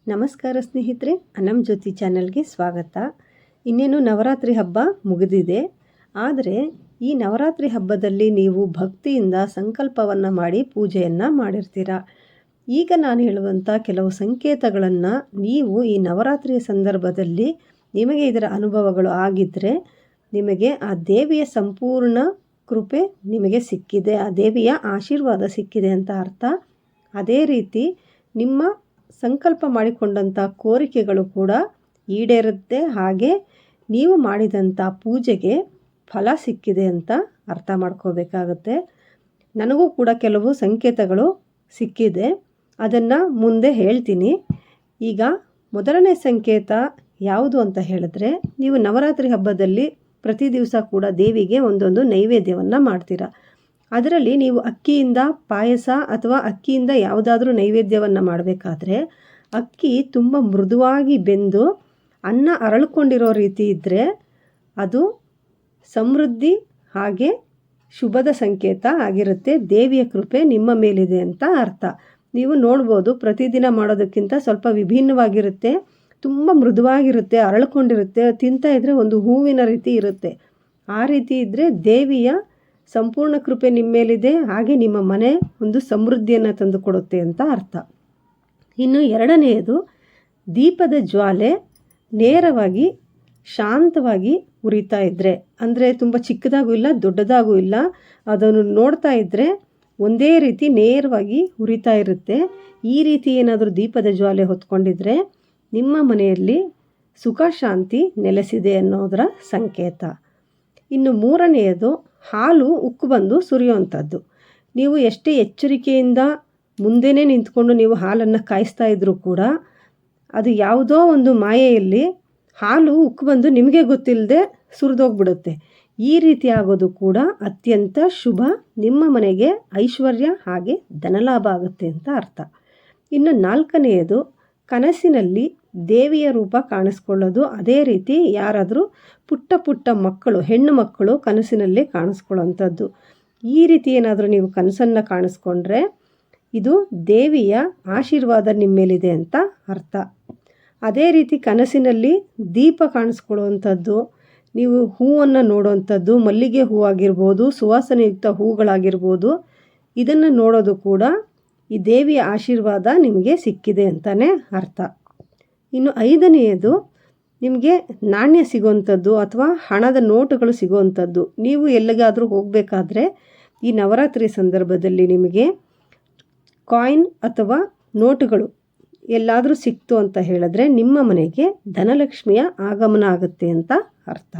ನಮಸ್ಕಾರ ಸ್ನೇಹಿತರೆ, ಅನಮ್ ಜ್ಯೋತಿ ಚಾನಲ್ಗೆ ಸ್ವಾಗತ. ಇನ್ನೇನು ನವರಾತ್ರಿ ಹಬ್ಬ ಮುಗಿದಿದೆ. ಆದರೆ ಈ ನವರಾತ್ರಿ ಹಬ್ಬದಲ್ಲಿ ನೀವು ಭಕ್ತಿಯಿಂದ ಸಂಕಲ್ಪವನ್ನು ಮಾಡಿ ಪೂಜೆಯನ್ನು ಮಾಡಿರ್ತೀರ. ಈಗ ನಾನು ಹೇಳುವಂಥ ಕೆಲವು ಸಂಕೇತಗಳನ್ನು ನೀವು ಈ ನವರಾತ್ರಿಯ ಸಂದರ್ಭದಲ್ಲಿ ನಿಮಗೆ ಇದರ ಅನುಭವಗಳು ಆಗಿದ್ದರೆ ನಿಮಗೆ ಆ ದೇವಿಯ ಸಂಪೂರ್ಣ ಕೃಪೆ ನಿಮಗೆ ಸಿಕ್ಕಿದೆ, ಆ ದೇವಿಯ ಆಶೀರ್ವಾದ ಸಿಕ್ಕಿದೆ ಅಂತ ಅರ್ಥ. ಅದೇ ರೀತಿ ನಿಮ್ಮ ಸಂಕಲ್ಪ ಮಾಡಿಕೊಂಡಂಥ ಕೋರಿಕೆಗಳು ಕೂಡ ಈಡೇರುತ್ತೆ, ಹಾಗೆ ನೀವು ಮಾಡಿದಂಥ ಪೂಜೆಗೆ ಫಲ ಸಿಕ್ಕಿದೆ ಅಂತ ಅರ್ಥ ಮಾಡ್ಕೋಬೇಕಾಗುತ್ತೆ. ನನಗೂ ಕೂಡ ಕೆಲವು ಸಂಕೇತಗಳು ಸಿಕ್ಕಿದೆ, ಅದನ್ನು ಮುಂದೆ ಹೇಳ್ತೀನಿ. ಈಗ ಮೊದಲನೇ ಸಂಕೇತ ಯಾವುದು ಅಂತ ಹೇಳಿದ್ರೆ, ನೀವು ನವರಾತ್ರಿ ಹಬ್ಬದಲ್ಲಿ ಪ್ರತಿ ದಿವಸ ಕೂಡ ದೇವಿಗೆ ಒಂದೊಂದು ನೈವೇದ್ಯವನ್ನು ಮಾಡ್ತೀರಾ. ಅದರಲ್ಲಿ ನೀವು ಅಕ್ಕಿಯಿಂದ ಪಾಯಸ ಅಥವಾ ಅಕ್ಕಿಯಿಂದ ಯಾವುದಾದ್ರೂ ನೈವೇದ್ಯವನ್ನು ಮಾಡಬೇಕಾದ್ರೆ ಅಕ್ಕಿ ತುಂಬ ಮೃದುವಾಗಿ ಬೆಂದು ಅನ್ನ ಅರಳಿಕೊಂಡಿರೋ ರೀತಿ ಇದ್ದರೆ ಅದು ಸಮೃದ್ಧಿ ಹಾಗೆ ಶುಭದ ಸಂಕೇತ ಆಗಿರುತ್ತೆ. ದೇವಿಯ ಕೃಪೆ ನಿಮ್ಮ ಮೇಲಿದೆ ಅಂತ ಅರ್ಥ. ನೀವು ನೋಡ್ಬೋದು, ಪ್ರತಿದಿನ ಮಾಡೋದಕ್ಕಿಂತ ಸ್ವಲ್ಪ ವಿಭಿನ್ನವಾಗಿರುತ್ತೆ, ತುಂಬ ಮೃದುವಾಗಿರುತ್ತೆ, ಅರಳ್ಕೊಂಡಿರುತ್ತೆ, ತಿಂತಾ ಇದ್ದರೆ ಒಂದು ಹೂವಿನ ರೀತಿ ಇರುತ್ತೆ. ಆ ರೀತಿ ಇದ್ದರೆ ದೇವಿಯ ಸಂಪೂರ್ಣ ಕೃಪೆ ನಿಮ್ಮ ಮೇಲಿದೆ, ಹಾಗೆ ನಿಮ್ಮ ಮನೆ ಒಂದು ಸಮೃದ್ಧಿಯನ್ನು ತಂದು ಕೊಡುತ್ತೆ ಅಂತ ಅರ್ಥ. ಇನ್ನು ಎರಡನೆಯದು, ದೀಪದ ಜ್ವಾಲೆ ನೇರವಾಗಿ ಶಾಂತವಾಗಿ ಉರಿತಾ ಇದ್ದರೆ, ಅಂದರೆ ತುಂಬ ಚಿಕ್ಕದಾಗೂ ಇಲ್ಲ ದೊಡ್ಡದಾಗೂ ಇಲ್ಲ, ಅದನ್ನು ನೋಡ್ತಾ ಇದ್ದರೆ ಒಂದೇ ರೀತಿ ನೇರವಾಗಿ ಉರಿತಾ ಇರುತ್ತೆ. ಈ ರೀತಿ ಏನಾದರೂ ದೀಪದ ಜ್ವಾಲೆ ಹೊತ್ಕೊಂಡಿದ್ರೆ ನಿಮ್ಮ ಮನೆಯಲ್ಲಿ ಸುಖ ಶಾಂತಿ ನೆಲೆಸಿದೆ ಅನ್ನೋದರ ಸಂಕೇತ. ಇನ್ನು ಮೂರನೆಯದು, ಹಾಲು ಉಕ್ಕು ಬಂದು ಸುರಿಯುವಂಥದ್ದು. ನೀವು ಎಷ್ಟೇ ಎಚ್ಚರಿಕೆಯಿಂದ ಮುಂದೆನೇ ನಿಂತ್ಕೊಂಡು ನೀವು ಹಾಲನ್ನು ಕಾಯಿಸ್ತಾ ಇದ್ದರೂ ಕೂಡ ಅದು ಯಾವುದೋ ಒಂದು ಮಾಯೆಯಲ್ಲಿ ಹಾಲು ಉಕ್ಕು ಬಂದು ನಿಮಗೆ ಗೊತ್ತಿಲ್ಲದೆ ಸುರಿದೋಗ್ಬಿಡುತ್ತೆ. ಈ ರೀತಿ ಆಗೋದು ಕೂಡ ಅತ್ಯಂತ ಶುಭ, ನಿಮ್ಮ ಮನೆಗೆ ಐಶ್ವರ್ಯ ಹಾಗೆ ಧನಲಾಭ ಆಗುತ್ತೆ ಅಂತ ಅರ್ಥ. ಇನ್ನು ನಾಲ್ಕನೆಯದು, ಕನಸಿನಲ್ಲಿ ದೇವಿಯ ರೂಪ ಕಾಣಿಸ್ಕೊಳ್ಳೋದು. ಅದೇ ರೀತಿ ಯಾರಾದರೂ ಪುಟ್ಟ ಪುಟ್ಟ ಮಕ್ಕಳು, ಹೆಣ್ಣು ಮಕ್ಕಳು ಕನಸಿನಲ್ಲಿ ಕಾಣಿಸ್ಕೊಳ್ಳೋವಂಥದ್ದು. ಈ ರೀತಿ ಏನಾದರೂ ನೀವು ಕನಸನ್ನು ಕಾಣಿಸ್ಕೊಂಡ್ರೆ ಇದು ದೇವಿಯ ಆಶೀರ್ವಾದ ನಿಮ್ಮ ಮೇಲಿದೆ ಅಂತ ಅರ್ಥ. ಅದೇ ರೀತಿ ಕನಸಿನಲ್ಲಿ ದೀಪ ಕಾಣಿಸ್ಕೊಳ್ಳುವಂಥದ್ದು, ನೀವು ಹೂವನ್ನು ನೋಡುವಂಥದ್ದು, ಮಲ್ಲಿಗೆ ಹೂವಾಗಿರ್ಬೋದು, ಸುವಾಸನೆಯುಕ್ತ ಹೂಗಳಾಗಿರ್ಬೋದು, ಇದನ್ನು ನೋಡೋದು ಕೂಡ ಈ ದೇವಿಯ ಆಶೀರ್ವಾದ ನಿಮಗೆ ಸಿಕ್ಕಿದೆ ಅಂತಲೇ ಅರ್ಥ. ಇನ್ನು ಐದನೆಯದು, ನಿಮಗೆ ನಾಣ್ಯ ಸಿಗುವಂಥದ್ದು ಅಥವಾ ಹಣದ ನೋಟುಗಳು ಸಿಗುವಂಥದ್ದು. ನೀವು ಎಲ್ಲಿಗಾದರೂ ಹೋಗಬೇಕಾದ್ರೆ ಈ ನವರಾತ್ರಿ ಸಂದರ್ಭದಲ್ಲಿ ನಿಮಗೆ ಕಾಯಿನ್ ಅಥವಾ ನೋಟುಗಳು ಎಲ್ಲಾದರೂ ಸಿಕ್ತು ಅಂತ ಹೇಳಿದ್ರೆ ನಿಮ್ಮ ಮನೆಗೆ ಧನಲಕ್ಷ್ಮಿಯ ಆಗಮನ ಆಗುತ್ತೆ ಅಂತ ಅರ್ಥ.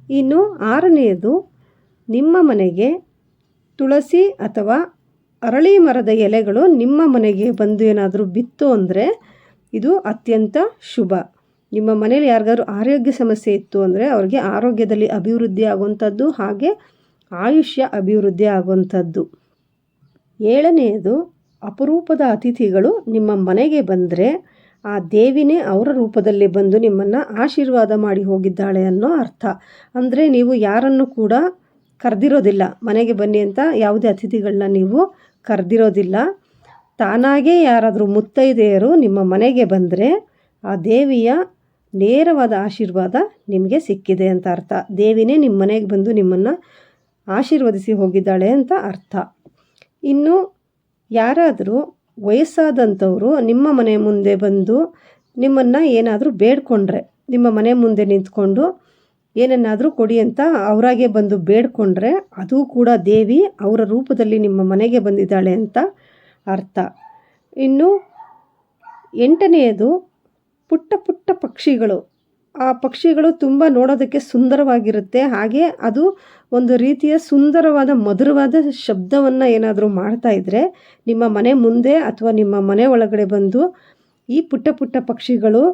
ಇನ್ನು ಆರನೆಯದು, ನಿಮ್ಮ ಮನೆಗೆ ತುಳಸಿ ಅಥವಾ ಅರಳಿ ಮರದ ಎಲೆಗಳು ನಿಮ್ಮ ಮನೆಗೆ ಬಂದು ಏನಾದರೂ ಬಿತ್ತು ಅಂದರೆ ಇದು ಅತ್ಯಂತ ಶುಭ. ನಿಮ್ಮ ಮನೇಲಿ ಯಾರಿಗಾದ್ರೂ ಆರೋಗ್ಯ ಸಮಸ್ಯೆ ಇತ್ತು ಅಂದರೆ ಅವ್ರಿಗೆ ಆರೋಗ್ಯದಲ್ಲಿ ಅಭಿವೃದ್ಧಿ ಆಗುವಂಥದ್ದು, ಹಾಗೆ ಆಯುಷ್ಯ ಅಭಿವೃದ್ಧಿ ಆಗುವಂಥದ್ದು. ಏಳನೆಯದು, ಅಪರೂಪದ ಅತಿಥಿಗಳು ನಿಮ್ಮ ಮನೆಗೆ ಬಂದರೆ ಆ ದೇವಿನೇ ಅವರ ರೂಪದಲ್ಲಿ ಬಂದು ನಿಮ್ಮನ್ನು ಆಶೀರ್ವಾದ ಮಾಡಿ ಹೋಗಿದ್ದಾಳೆ ಅನ್ನೋ ಅರ್ಥ. ಅಂದರೆ ನೀವು ಯಾರನ್ನು ಕೂಡ ಕರೆದಿರೋದಿಲ್ಲ, ಮನೆಗೆ ಬನ್ನಿ ಅಂತ ಯಾವುದೇ ಅತಿಥಿಗಳನ್ನ ನೀವು ಕರೆದಿರೋದಿಲ್ಲ. ತಾನಾಗೇ ಯಾರಾದರೂ ಮುತ್ತೈದೆಯರು ನಿಮ್ಮ ಮನೆಗೆ ಬಂದರೆ ಆ ದೇವಿಯ ನೇರವಾದ ಆಶೀರ್ವಾದ ನಿಮಗೆ ಸಿಕ್ಕಿದೆ ಅಂತ ಅರ್ಥ. ದೇವಿನೇ ನಿಮ್ಮ ಮನೆಗೆ ಬಂದು ನಿಮ್ಮನ್ನು ಆಶೀರ್ವದಿಸಿ ಹೋಗಿದ್ದಾಳೆ ಅಂತ ಅರ್ಥ. ಇನ್ನು ಯಾರಾದರೂ ವಯಸ್ಸಾದಂಥವರು ನಿಮ್ಮ ಮನೆ ಮುಂದೆ ಬಂದು ನಿಮ್ಮನ್ನು ಏನಾದರೂ ಬೇಡ್ಕೊಂಡ್ರೆ, ನಿಮ್ಮ ಮನೆ ಮುಂದೆ ನಿಂತ್ಕೊಂಡು ಏನನ್ನಾದರೂ ಕೊಡಿ ಅಂತ ಅವರಾಗೆ ಬಂದು ಬೇಡ್ಕೊಂಡ್ರೆ ಅದು ಕೂಡ ದೇವಿ ಅವರ ರೂಪದಲ್ಲಿ ನಿಮ್ಮ ಮನೆಗೆ ಬಂದಿದ್ದಾಳೆ ಅಂತ ಅರ್ಥ. ಇನ್ನು ಎಂಟನೆಯದು, ಪುಟ್ಟ ಪುಟ್ಟ ಪಕ್ಷಿಗಳು. ಆ ಪಕ್ಷಿಗಳು ತುಂಬ ನೋಡೋದಕ್ಕೆ ಸುಂದರವಾಗಿರುತ್ತೆ, ಹಾಗೆ ಅದು ಒಂದು ರೀತಿಯ ಸುಂದರವಾದ ಮಧುರವಾದ ಶಬ್ದವನ್ನು ಏನಾದರೂ ಮಾಡ್ತಾ ಇದ್ದರೆ ನಿಮ್ಮ ಮನೆ ಮುಂದೆ ಅಥವಾ ನಿಮ್ಮ ಮನೆ ಒಳಗಡೆ ಬಂದು ಈ ಪುಟ್ಟ ಪುಟ್ಟ ಪಕ್ಷಿಗಳು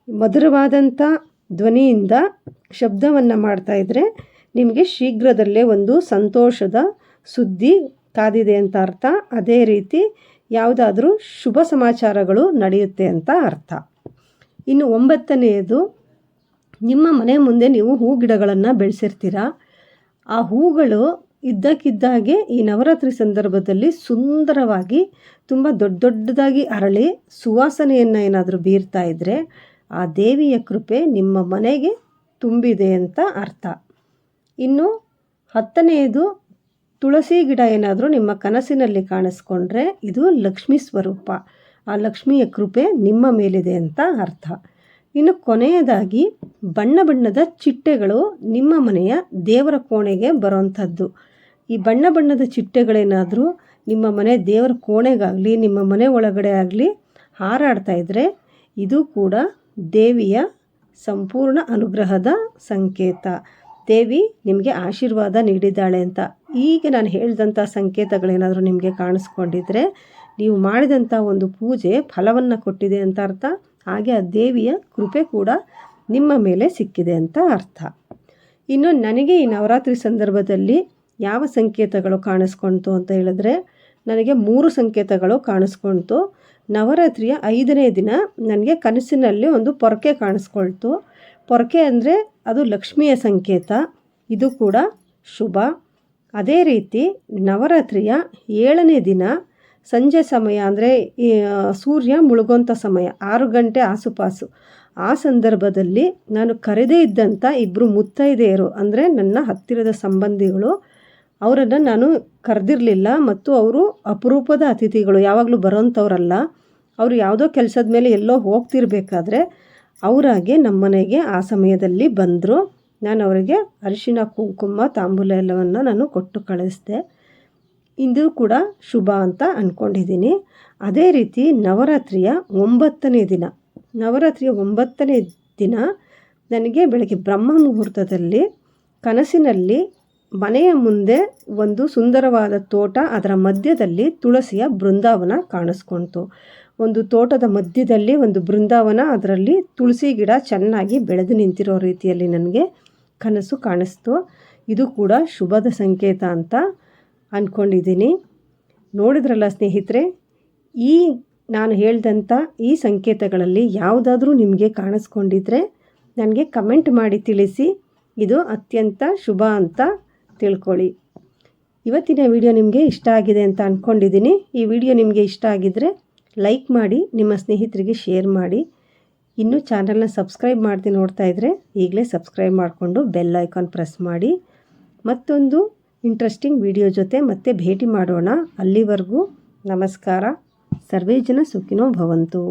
ಮಧುರವಾದಂಥ ಧ್ವನಿಯಿಂದ ಶಬ್ದವನ್ನು ಮಾಡ್ತಾ ಇದ್ದರೆ ನಿಮಗೆ ಶೀಘ್ರದಲ್ಲೇ ಒಂದು ಸಂತೋಷದ ಸುದ್ದಿ ಕಾದಿದೆ ಅಂತ ಅರ್ಥ. ಅದೇ ರೀತಿ ಯಾವುದಾದ್ರೂ ಶುಭ ಸಮಾಚಾರಗಳು ನಡೆಯುತ್ತೆ ಅಂತ ಅರ್ಥ. ಇನ್ನು ಒಂಬತ್ತನೆಯದು, ನಿಮ್ಮ ಮನೆ ಮುಂದೆ ನೀವು ಹೂ ಗಿಡಗಳನ್ನು ಬೆಳೆಸಿರ್ತೀರ. ಆ ಹೂಗಳು ಇದ್ದಕ್ಕಿದ್ದಾಗೆ ಈ ನವರಾತ್ರಿ ಸಂದರ್ಭದಲ್ಲಿ ಸುಂದರವಾಗಿ ತುಂಬ ದೊಡ್ಡ ದೊಡ್ಡದಾಗಿ ಅರಳಿ ಸುವಾಸನೆಯನ್ನು ಏನಾದರೂ ಬೀರ್ತಾ ಇದ್ದರೆ ಆ ದೇವಿಯ ಕೃಪೆ ನಿಮ್ಮ ಮನೆಗೆ ತುಂಬಿದೆ ಅಂತ ಅರ್ಥ. ಇನ್ನು 10ನೇದು, ತುಳಸಿ ಗಿಡ ಏನಾದರೂ ನಿಮ್ಮ ಕನಸಿನಲ್ಲಿ ಕಾಣಿಸ್ಕೊಂಡ್ರೆ ಇದು ಲಕ್ಷ್ಮೀ ಸ್ವರೂಪ, ಆ ಲಕ್ಷ್ಮಿಯ ಕೃಪೆ ನಿಮ್ಮ ಮೇಲಿದೆ ಅಂತ ಅರ್ಥ. ಇನ್ನು ಕೊನೆಯದಾಗಿ ಬಣ್ಣ ಬಣ್ಣದ ಚಿಟ್ಟೆಗಳು ನಿಮ್ಮ ಮನೆಯ ದೇವರ ಕೋಣೆಗೆ ಬರೋವಂಥದ್ದು. ಈ ಬಣ್ಣ ಬಣ್ಣದ ಚಿಟ್ಟೆಗಳೇನಾದರೂ ನಿಮ್ಮ ಮನೆ ದೇವರ ಕೋಣೆಗಾಗಲಿ ನಿಮ್ಮ ಮನೆ ಒಳಗಡೆ ಆಗಲಿ ಹಾರಾಡ್ತಾ ಇದ್ದರೆ ಇದು ಕೂಡ ದೇವಿಯ ಸಂಪೂರ್ಣ ಅನುಗ್ರಹದ ಸಂಕೇತ. ದೇವಿ ನಿಮಗೆ ಆಶೀರ್ವಾದ ನೀಡಿದ್ದಾಳೆ ಅಂತ. ಈಗ ನಾನು ಹೇಳಿದಂಥ ಸಂಕೇತಗಳೇನಾದರೂ ನಿಮಗೆ ಕಾಣಿಸ್ಕೊಂಡಿದ್ರೆ ನೀವು ಮಾಡಿದಂಥ ಒಂದು ಪೂಜೆ ಫಲವನ್ನು ಕೊಟ್ಟಿದೆ ಅಂತ ಅರ್ಥ. ಹಾಗೆ ಆ ದೇವಿಯ ಕೃಪೆ ಕೂಡ ನಿಮ್ಮ ಮೇಲೆ ಸಿಕ್ಕಿದೆ ಅಂತ ಅರ್ಥ. ಇನ್ನು ನನಗೆ ಈ ನವರಾತ್ರಿ ಸಂದರ್ಭದಲ್ಲಿ ಯಾವ ಸಂಕೇತಗಳು ಕಾಣಿಸ್ಕೊಳ್ತು ಅಂತ ಹೇಳಿದ್ರೆ ನನಗೆ 3 ಸಂಕೇತಗಳು ಕಾಣಿಸ್ಕೊಳ್ತು. ನವರಾತ್ರಿಯ 5ನೇ ದಿನ ನನಗೆ ಕನಸಿನಲ್ಲಿ ಒಂದು ಪೊರಕೆ ಕಾಣಿಸ್ಕೊಳ್ತು. ಪೊರಕೆ ಅಂದರೆ ಅದು ಲಕ್ಷ್ಮಿಯ ಸಂಕೇತ, ಇದು ಕೂಡ ಶುಭ. ಅದೇ ರೀತಿ ನವರಾತ್ರಿಯ 7ನೇ ದಿನ ಸಂಜೆ ಸಮಯ ಅಂದರೆ ಸೂರ್ಯ ಮುಳುಗೋಂಥ ಸಮಯ 6 ಗಂಟೆ ಆಸುಪಾಸು, ಆ ಸಂದರ್ಭದಲ್ಲಿ ನಾನು ಕರೆದೇ ಇದ್ದಂಥ 2 ಮುತ್ತೈದೆಯರು ಅಂದರೆ ನನ್ನ ಹತ್ತಿರದ ಸಂಬಂಧಿಗಳು, ಅವರನ್ನು ನಾನು ಕರೆದಿರಲಿಲ್ಲ ಮತ್ತು ಅವರು ಅಪರೂಪದ ಅತಿಥಿಗಳು, ಯಾವಾಗಲೂ ಬರೋಂಥವ್ರಲ್ಲ. ಅವರು ಯಾವುದೋ ಕೆಲಸದ ಮೇಲೆ ಎಲ್ಲೋ ಹೋಗ್ತಿರ್ಬೇಕಾದ್ರೆ ಅವರಾಗೆ ನಮ್ಮ ಮನೆಗೆ ಆ ಸಮಯದಲ್ಲಿ ಬಂದರು. ನಾನು ಅವರಿಗೆ ಅರಿಶಿನ ಕುಂಕುಮ ತಾಂಬೂಲ ಎಲ್ಲವನ್ನು ನಾನು ಕೊಟ್ಟು ಕಳಿಸಿದೆ. ಇದು ಕೂಡ ಶುಭ ಅಂತ ಅಂದ್ಕೊಂಡಿದ್ದೀನಿ. ಅದೇ ರೀತಿ ನವರಾತ್ರಿಯ 9ನೇ ದಿನ, ನವರಾತ್ರಿಯ 9ನೇ ದಿನ ನನಗೆ ಬೆಳಗ್ಗೆ ಬ್ರಹ್ಮ ಮುಹೂರ್ತದಲ್ಲಿ ಕನಸಿನಲ್ಲಿ ಮನೆಯ ಮುಂದೆ ಒಂದು ಸುಂದರವಾದ ತೋಟ, ಅದರ ಮಧ್ಯದಲ್ಲಿ ತುಳಸಿಯ ಬೃಂದಾವನ ಕಾಣಿಸ್ಕೊಳ್ತು. ಒಂದು ತೋಟದ ಮಧ್ಯದಲ್ಲಿ ಒಂದು ಬೃಂದಾವನ, ಅದರಲ್ಲಿ ತುಳಸಿ ಗಿಡ ಚೆನ್ನಾಗಿ ಬೆಳೆದು ನಿಂತಿರೋ ರೀತಿಯಲ್ಲಿ ನನಗೆ ಕನಸು ಕಾಣಿಸ್ತು. ಇದು ಕೂಡ ಶುಭದ ಸಂಕೇತ ಅಂತ ಅಂದ್ಕೊಂಡಿದ್ದೀನಿ. ನೋಡಿದ್ರಲ್ಲ ಸ್ನೇಹಿತರೆ, ಈ ನಾನು ಹೇಳಿದಂಥ ಈ ಸಂಕೇತಗಳಲ್ಲಿ ಯಾವುದಾದ್ರೂ ನಿಮಗೆ ಕಾಣಿಸ್ಕೊಂಡಿದ್ರೆ ನನಗೆ ಕಮೆಂಟ್ ಮಾಡಿ ತಿಳಿಸಿ. ಇದು ಅತ್ಯಂತ ಶುಭ ಅಂತ ತಿಳ್ಕೊಳ್ಳಿ. ಇವತ್ತಿನ ವಿಡಿಯೋ ನಿಮಗೆ ಇಷ್ಟ ಆಗಿದೆ ಅಂತ ಅಂದ್ಕೊಂಡಿದ್ದೀನಿ. ಈ ವಿಡಿಯೋ ನಿಮಗೆ ಇಷ್ಟ ಆಗಿದ್ದರೆ ಲೈಕ್ ಮಾಡಿ, ನಿಮ್ಮ ಸ್ನೇಹಿತರಿಗೆ ಶೇರ್ ಮಾಡಿ. ಇನ್ನೂ ಚಾನಲ್ನ ಸಬ್ಸ್ಕ್ರೈಬ್ ಮಾಡ್ತಿ ನೋಡ್ತಾ ಇದ್ದರೆ ಈಗಲೇ ಸಬ್ಸ್ಕ್ರೈಬ್ ಮಾಡಿಕೊಂಡು ಬೆಲ್ ಐಕಾನ್ ಪ್ರೆಸ್ ಮಾಡಿ. ಮತ್ತೊಂದು ಇಂಟ್ರೆಸ್ಟಿಂಗ್ ವಿಡಿಯೋ ಜೊತೆ ಮತ್ತೆ ಭೇಟಿ ಮಾಡೋಣ. ಅಲ್ಲಿವರೆಗೂ ನಮಸ್ಕಾರ. ಸರ್ವೇ ಜನ ಸುಖಿನೋ ಭವಂತು.